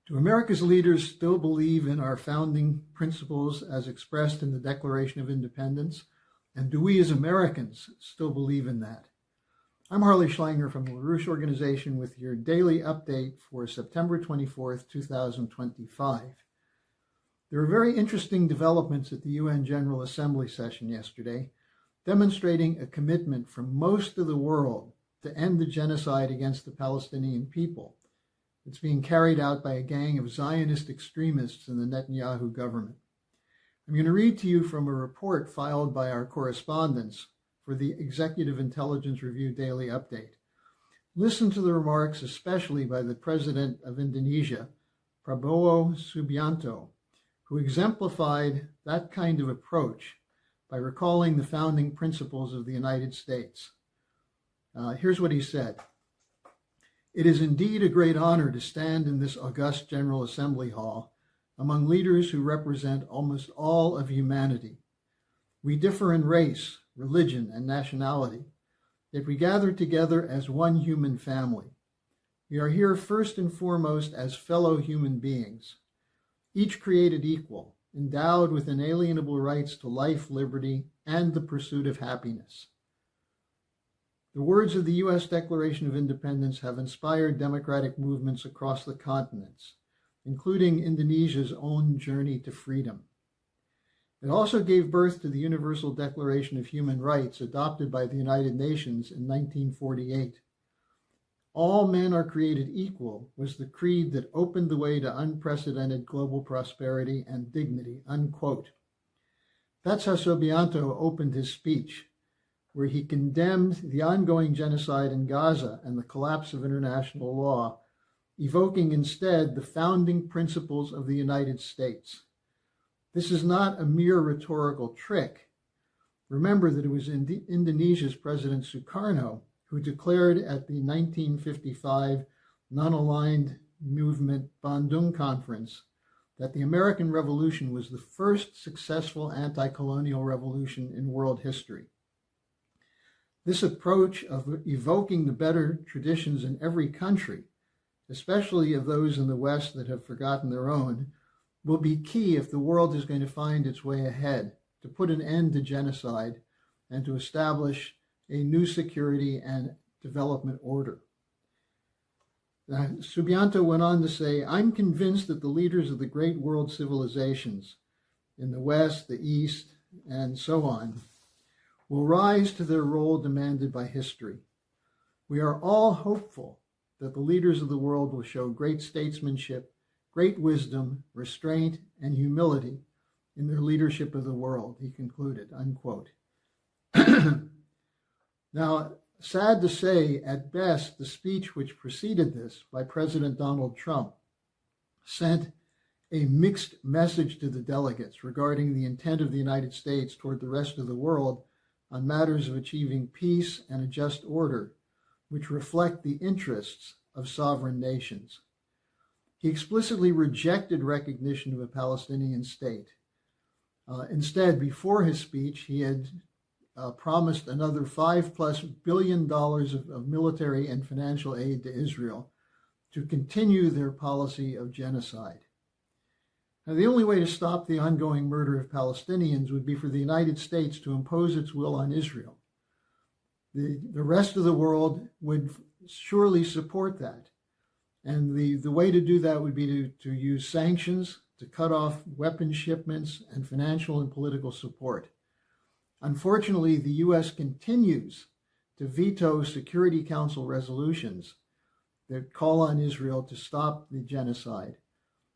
Do America's leaders still believe in our founding principles as expressed in the Declaration of Independence? And do we as Americans still believe in that? I'm Harley Schlanger from the LaRouche Organization with your daily update for September 24th, 2025. There were very interesting developments at the UN General Assembly session yesterday, demonstrating a commitment from most of the world to end the genocide against the Palestinian people. It's being carried out by a gang of Zionist extremists in the Netanyahu government. I'm going to read to you from a report filed by our correspondents for the Executive Intelligence Review Daily Update. Listen to the remarks especially by the President of Indonesia, Prabowo Subianto, who exemplified that kind of approach by recalling the founding principles of the United States. Here's what he said. It is indeed a great honor to stand in this august General Assembly Hall among leaders who represent almost all of humanity. We differ in race, religion, and nationality, yet we gather together as one human family. We are here first and foremost as fellow human beings, each created equal, endowed with inalienable rights to life, liberty, and the pursuit of happiness. The words of the U.S. Declaration of Independence have inspired democratic movements across the continents, including Indonesia's own journey to freedom. It also gave birth to the Universal Declaration of Human Rights adopted by the United Nations in 1948. All men are created equal was the creed that opened the way to unprecedented global prosperity and dignity, unquote. That's how Subianto opened his speech, where he condemned the ongoing genocide in Gaza and the collapse of international law, evoking instead the founding principles of the United States. This is not a mere rhetorical trick. Remember that it was Indonesia's President Sukarno who declared at the 1955 Non-Aligned Movement Bandung Conference that the American Revolution was the first successful anti-colonial revolution in world history. This approach of evoking the better traditions in every country, especially of those in the West that have forgotten their own, will be key if the world is going to find its way ahead, to put an end to genocide and to establish a new security and development order. Subianto went on to say, I'm convinced that the leaders of the great world civilizations in the West, the East, and so on, will rise to their role demanded by history. We are all hopeful that the leaders of the world will show great statesmanship, great wisdom, restraint, and humility in their leadership of the world, he concluded, unquote. Now, sad to say, at best, the speech which preceded this by President Donald Trump sent a mixed message to the delegates regarding the intent of the United States toward the rest of the world on matters of achieving peace and a just order, which reflect the interests of sovereign nations. He explicitly rejected recognition of a Palestinian state. Instead, before his speech, he had promised another $5+ billion of military and financial aid to Israel to continue their policy of genocide. Now, the only way to stop the ongoing murder of Palestinians would be for the United States to impose its will on Israel. The rest of the world would surely support that. And the way to do that would be to use sanctions, to cut off weapons shipments and financial and political support. Unfortunately, the U.S. continues to veto Security Council resolutions that call on Israel to stop the genocide.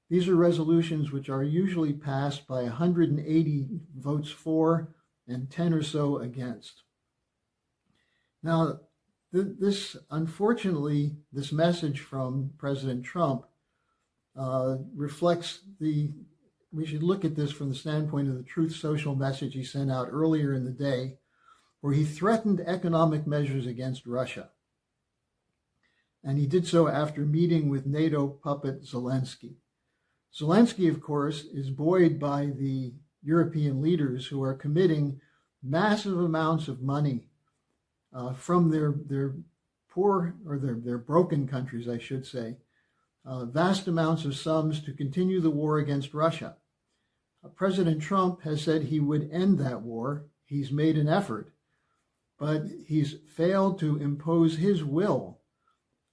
These are resolutions which are usually passed by 180 votes for and 10 or so against. Now, unfortunately, this message from President Trump reflects we should look at this from the standpoint of the Truth Social message he sent out earlier in the day, where he threatened economic measures against Russia. And he did so after meeting with NATO puppet Zelensky. Zelensky, of course, is buoyed by the European leaders who are committing massive amounts of money from their poor, or their broken countries, I should say, vast amounts of sums to continue the war against Russia. President Trump has said he would end that war. He's made an effort, but he's failed to impose his will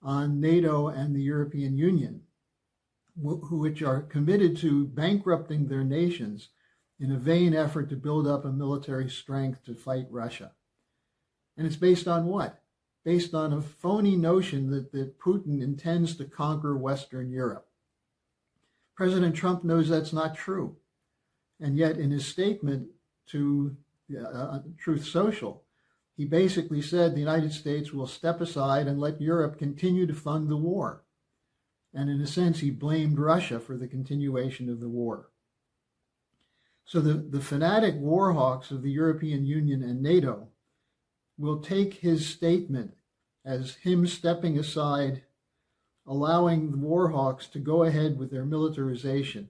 on NATO and the European Union, which are committed to bankrupting their nations in a vain effort to build up a military strength to fight Russia. And it's based on what? Based on a phony notion that Putin intends to conquer Western Europe. President Trump knows that's not true. And yet in his statement to Truth Social, he basically said the United States will step aside and let Europe continue to fund the war. And in a sense, he blamed Russia for the continuation of the war. So the fanatic war hawks of the European Union and NATO will take his statement as him stepping aside, allowing the war hawks to go ahead with their militarization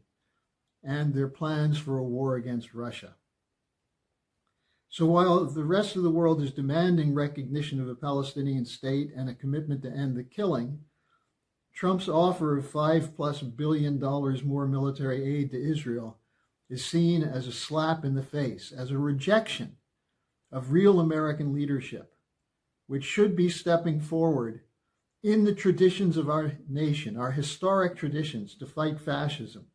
and their plans for a war against Russia. So while the rest of the world is demanding recognition of a Palestinian state and a commitment to end the killing, Trump's offer of $5+ billion more military aid to Israel is seen as a slap in the face, as a rejection of real American leadership, which should be stepping forward in the traditions of our nation, our historic traditions, to fight fascism,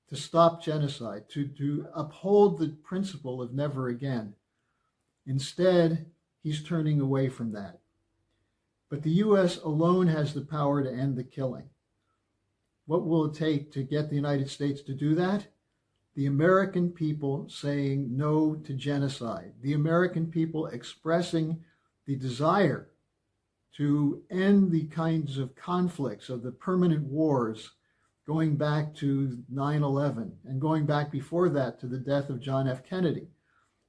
to stop genocide, to uphold the principle of never again. Instead, he's turning away from that. But the U.S. alone has the power to end the killing. What will it take to get the United States to do that? The American people saying no to genocide. The American people expressing the desire to end the kinds of conflicts, of the permanent wars, going back to 9/11 and going back before that to the death of John F. Kennedy,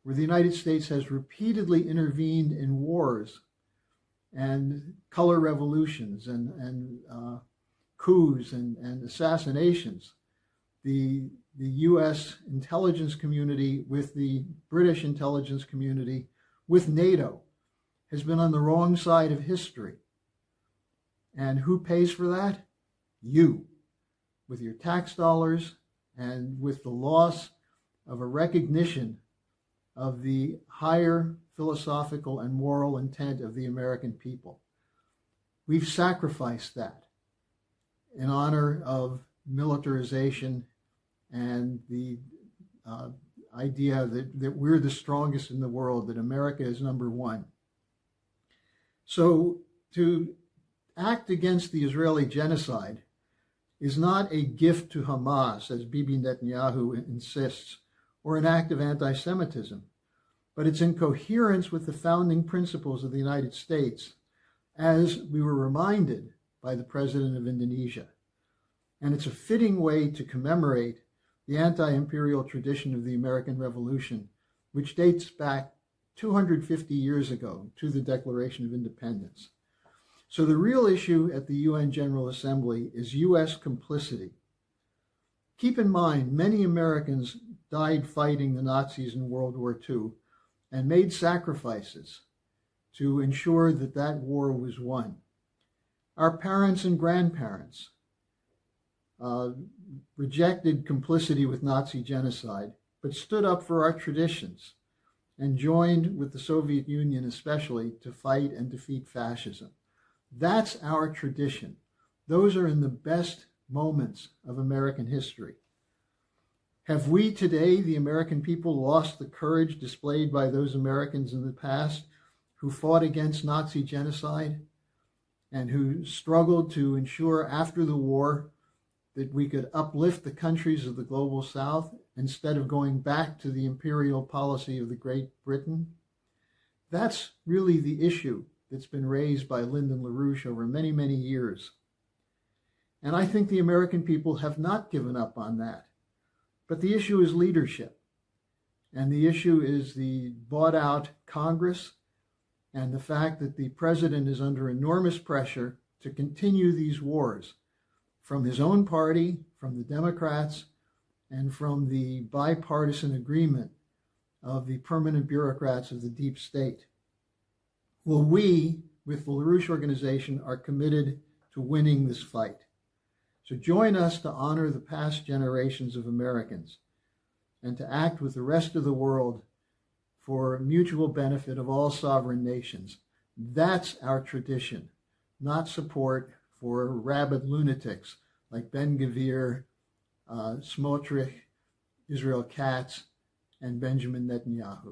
where the United States has repeatedly intervened in wars and color revolutions and coups and assassinations. The U.S. intelligence community with the British intelligence community with NATO has been on the wrong side of history. And who pays for that? You, with your tax dollars and with the loss of a recognition of the higher philosophical and moral intent of the American people. We've sacrificed that in honor of militarization and the idea that we're the strongest in the world, that America is number one. So to act against the Israeli genocide is not a gift to Hamas, as Bibi Netanyahu insists, or an act of anti-Semitism, but it's in coherence with the founding principles of the United States, as we were reminded by the President of Indonesia. And it's a fitting way to commemorate the anti-imperial tradition of the American Revolution, which dates back 250 years ago to the Declaration of Independence. So the real issue at the UN General Assembly is U.S. complicity. Keep in mind, many Americans died fighting the Nazis in World War II and made sacrifices to ensure that that war was won. Our parents and grandparents rejected complicity with Nazi genocide, but stood up for our traditions and joined with the Soviet Union especially to fight and defeat fascism. That's our tradition. Those are in the best moments of American history. Have we today, the American people, lost the courage displayed by those Americans in the past who fought against Nazi genocide and who struggled to ensure after the war that we could uplift the countries of the global South instead of going back to the imperial policy of the Great Britain? That's really the issue that's been raised by Lyndon LaRouche over many, many years. And I think the American people have not given up on that. But the issue is leadership. And the issue is the bought-out Congress and the fact that the president is under enormous pressure to continue these wars from his own party, from the Democrats, and from the bipartisan agreement of the permanent bureaucrats of the deep state. Well, we, with the LaRouche organization, are committed to winning this fight. So join us to honor the past generations of Americans and to act with the rest of the world for mutual benefit of all sovereign nations. That's our tradition, not support for rabid lunatics like Ben-Gvir, Smotrich, Israel Katz, and Benjamin Netanyahu.